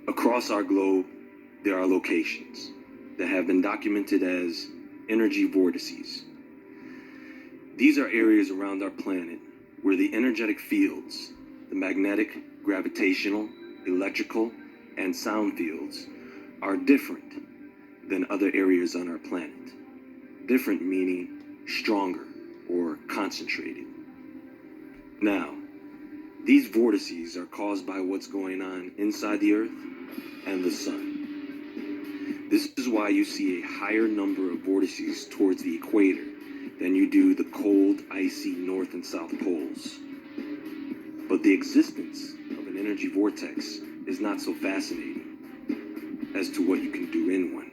Across our globe, there are locations that have been documented as energy vortices. These are areas around our planet where the energetic fields, the magnetic, gravitational, electrical, and sound fields are different than other areas on our planet. Different meaning stronger or concentrated. Now, these vortices are caused by what's going on inside the Earth and the Sun. This is why you see a higher number of vortices towards the equator than you do the cold, icy North and South poles. But the existence of an energy vortex is not so fascinating as to what you can do in one.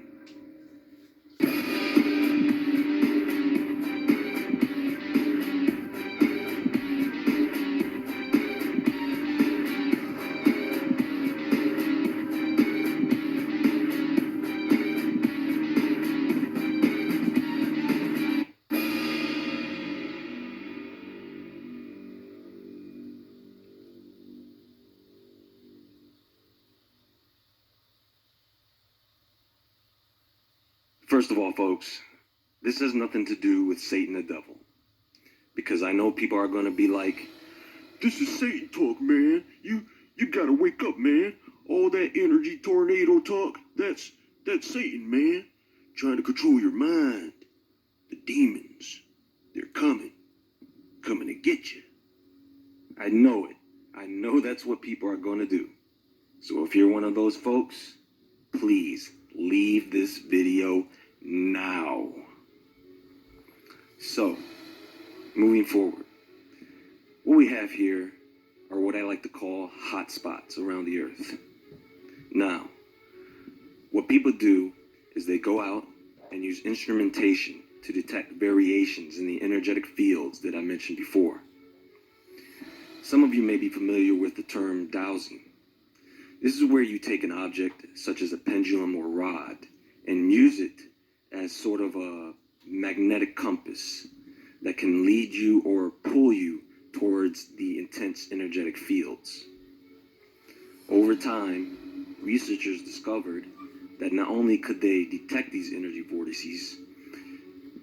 First of all, folks, this has nothing to do with Satan the devil. Because I know people are going to be like, "This is Satan talk, man. You gotta wake up, man. All that energy tornado talk, that's Satan, man. Trying to control your mind. The demons, they're coming to get you." I know it. I know that's what people are going to do. So if you're one of those folks, please leave this video now. So, moving forward, what we have here are what I like to call hot spots around the Earth. Now, what people do is they go out and use instrumentation to detect variations in the energetic fields that I mentioned before. Some of you may be familiar with the term dowsing. This is where you take an object, such as a pendulum or rod, and use it as sort of a magnetic compass that can lead you or pull you towards the intense energetic fields. Over time, researchers discovered that not only could they detect these energy vortices,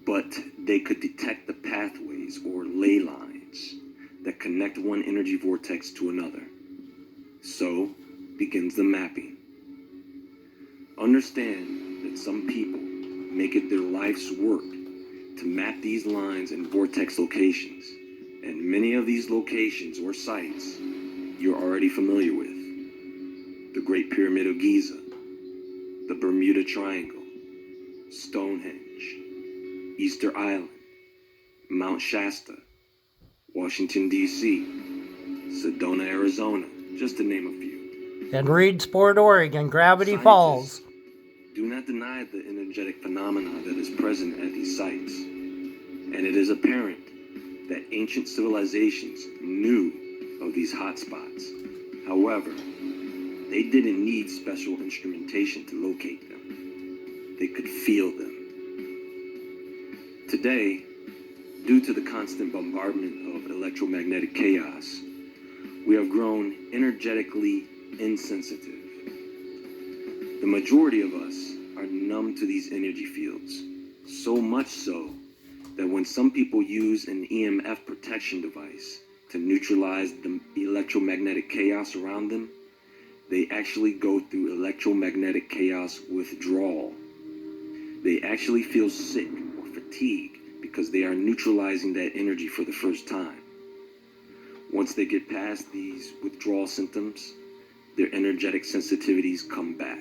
but they could detect the pathways or ley lines that connect one energy vortex to another. So begins the mapping. Understand that some people make it their life's work to map these lines and vortex locations, and many of these locations or sites you're already familiar with. The Great Pyramid of Giza, the Bermuda Triangle, Stonehenge, Easter Island, Mount Shasta, Washington, D.C., Sedona, Arizona, just to name a few. And Reedsport, Oregon, Gravity Falls. Do not deny the energetic phenomena that is present at these sites. And it is apparent that ancient civilizations knew of these hotspots. However, they didn't need special instrumentation to locate them. They could feel them. Today, due to the constant bombardment of electromagnetic chaos, we have grown energetically insensitive. The majority of us are numb to these energy fields, so much so that when some people use an EMF protection device to neutralize the electromagnetic chaos around them, they actually go through electromagnetic chaos withdrawal. They actually feel sick or fatigued because they are neutralizing that energy for the first time. Once they get past these withdrawal symptoms, their energetic sensitivities come back.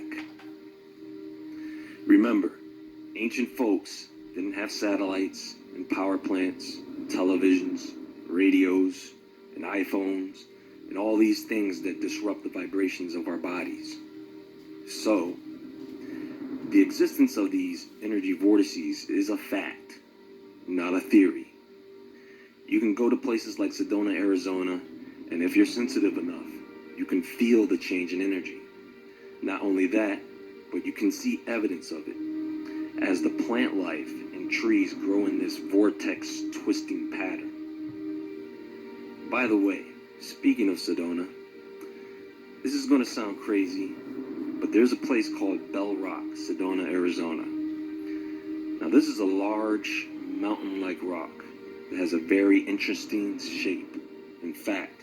Remember, ancient folks didn't have satellites and power plants, and televisions, radios, and iPhones, and all these things that disrupt the vibrations of our bodies. So, the existence of these energy vortices is a fact, not a theory. You can go to places like Sedona, Arizona, and if you're sensitive enough, you can feel the change in energy. Not only that, but you can see evidence of it as the plant life and trees grow in this vortex twisting pattern. By the way, speaking of Sedona, this is going to sound crazy, but there's a place called Bell Rock, Sedona, Arizona. Now, this is a large mountain-like rock that has a very interesting shape. In fact,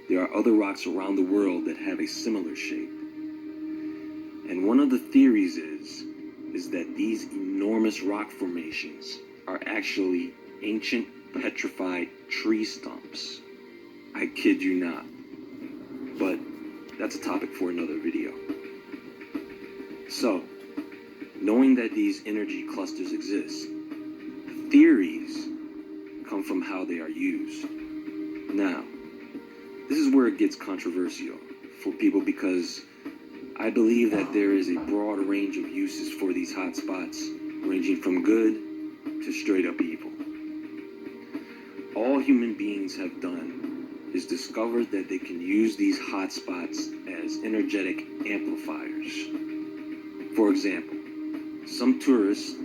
there are other rocks around the world that have a similar shape. And one of the theories is that these enormous rock formations are actually ancient petrified tree stumps. I kid you not. But that's a topic for another video. So, knowing that these energy clusters exist, the theories come from how they are used. Now, this is where it gets controversial for people because I believe that there is a broad range of uses for these hotspots, ranging from good to straight up evil. All human beings have done is discovered that they can use these hotspots as energetic amplifiers. For example, some tourists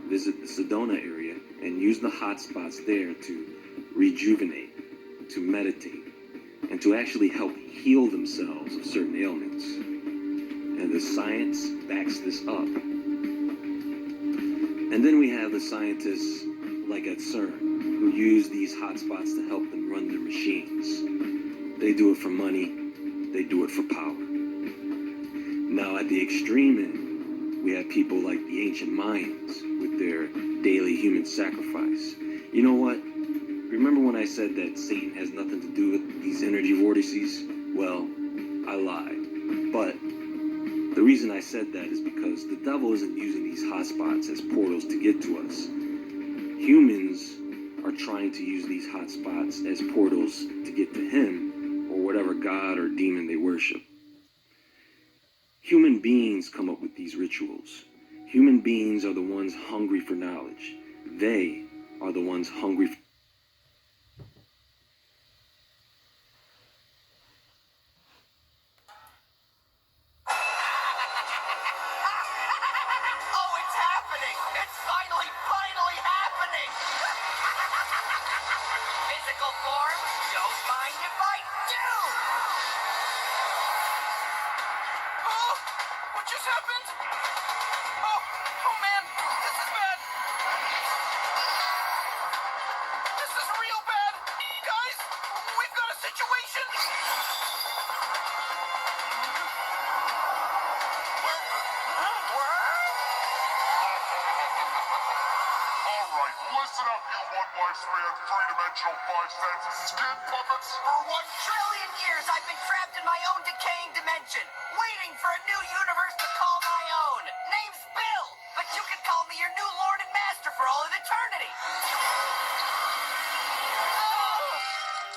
visit the Sedona area and use the hotspots there to rejuvenate, to meditate, and to actually help heal themselves of certain ailments. And the science backs this up. And then we have the scientists like at CERN who use these hotspots to help them run their machines. They do it for money, they do it for power. Now at the extreme end, we have people like the ancient Mayans with their daily human sacrifice. You know what? Remember when I said that Satan has nothing to do with these energy vortices? Well, I lied. But the reason I said that is because the devil isn't using these hotspots as portals to get to us. Humans are trying to use these hotspots as portals to get to him or whatever god or demon they worship. Human beings come up with these rituals. Human beings are the ones hungry for knowledge. They are the ones hungry for three-dimensional 5 cents skin puppets. For 1 trillion years, I've been trapped in my own decaying dimension, waiting for a new universe to call my own. Name's Bill, but you can call me your new lord and master for all of eternity.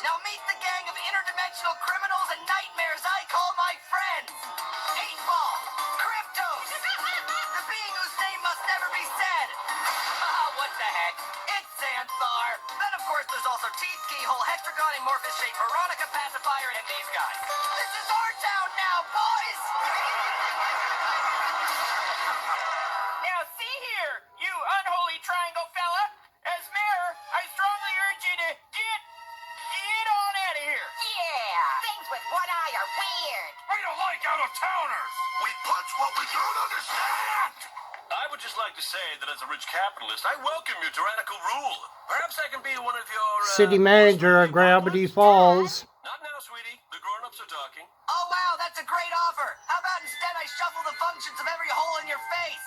Now meet the gang of interdimensional criminals and nightmares I call my friends. 8-Ball, Cryptos, the being whose name must never be said. What the heck? It's Xanthar. Then, of course, there's also Teeth, Keyhole, Hexagon, Amorphous Shape, Veronica, Pacifier, and these guys. This is our town now, boys! Now, see here, you unholy triangle fella. As mayor, I strongly urge you to get on out of here. Yeah, things with one eye are weird. We don't like out-of-towners. We punch what we don't understand. I would just like to say that as a rich capitalist, I welcome your tyrannical rule. Perhaps I can be one of your... City manager of Gravity Falls. Not now, sweetie. The grown-ups are talking. Oh, wow, that's a great offer. How about instead I shuffle the functions of every hole in your face?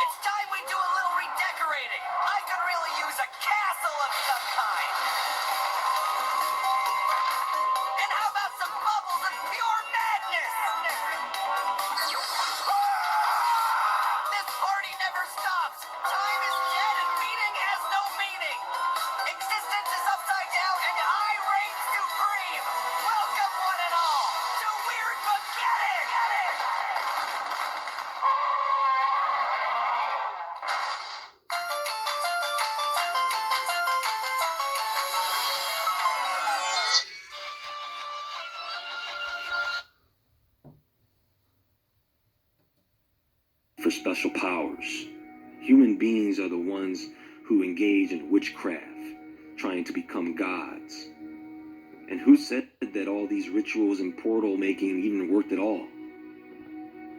It's time we do a little redecorating. I could really use a castle of some kind. And how about some bubbles of pure madness? This party never stops. Time is dead and beating has no meaning. Existence is upside down and I reign supreme. Welcome one and all to Weird Beginning. for special powers. Human beings are the ones who engage in witchcraft, trying to become gods. And who said that all these rituals and portal making even worked at all?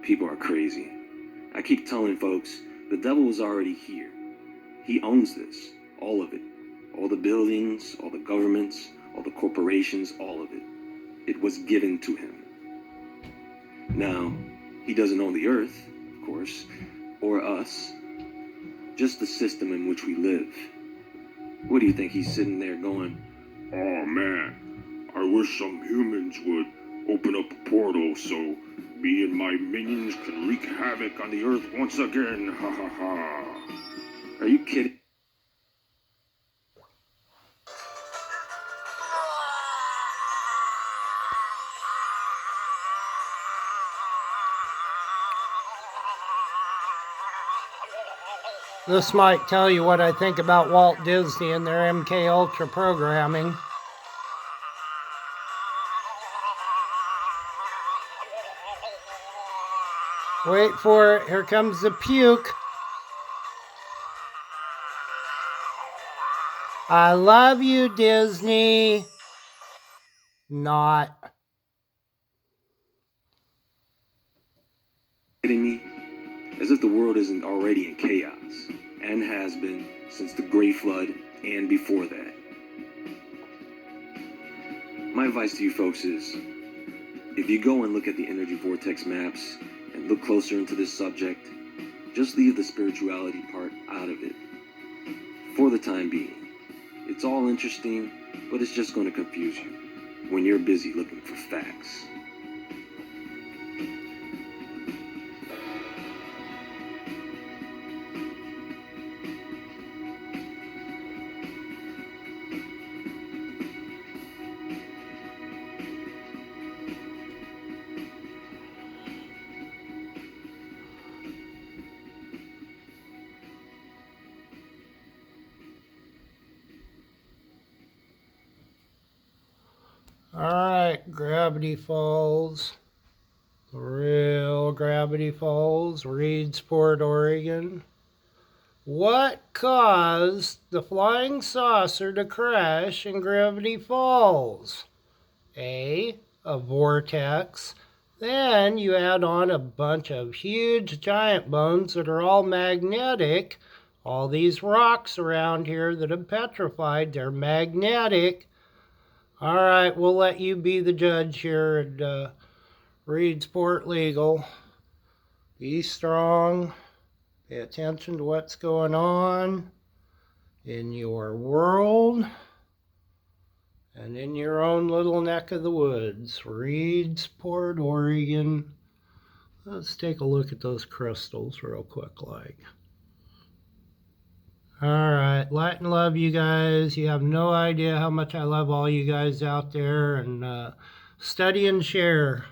People are crazy. I keep telling folks, the devil is already here. He owns this, all of it. All the buildings, all the governments, all the corporations, all of it. It was given to him. Now, he doesn't own the earth, of course, or us, just the system in which we live. What do you think he's sitting there going, "Oh man, I wish some humans would open up a portal so me and my minions can wreak havoc on the earth once again, ha ha ha." Are you kidding? This might tell you what I think about Walt Disney and their MK Ultra programming. Wait for it. Here comes the puke. I love you, Disney. Not. Kidding me? As if the world isn't already in chaos, and has been since the Great Flood and before that. My advice to you folks is, if you go and look at the energy vortex maps and look closer into this subject, just leave the spirituality part out of it. For the time being. It's all interesting, but it's just going to confuse you when you're busy looking for facts. Alright, Gravity Falls. Real Gravity Falls, Reedsport, Oregon. What caused the flying saucer to crash in Gravity Falls? A vortex. Then you add on a bunch of huge giant bones that are all magnetic. All these rocks around here that have petrified, they're magnetic. All right, we'll let you be the judge here at Reedsport Legal. Be strong. Pay attention to what's going on in your world and in your own little neck of the woods. Reedsport, Oregon. Let's take a look at those crystals real quick like. Alright, light and love you guys. You have no idea how much I love all you guys out there, and study and share.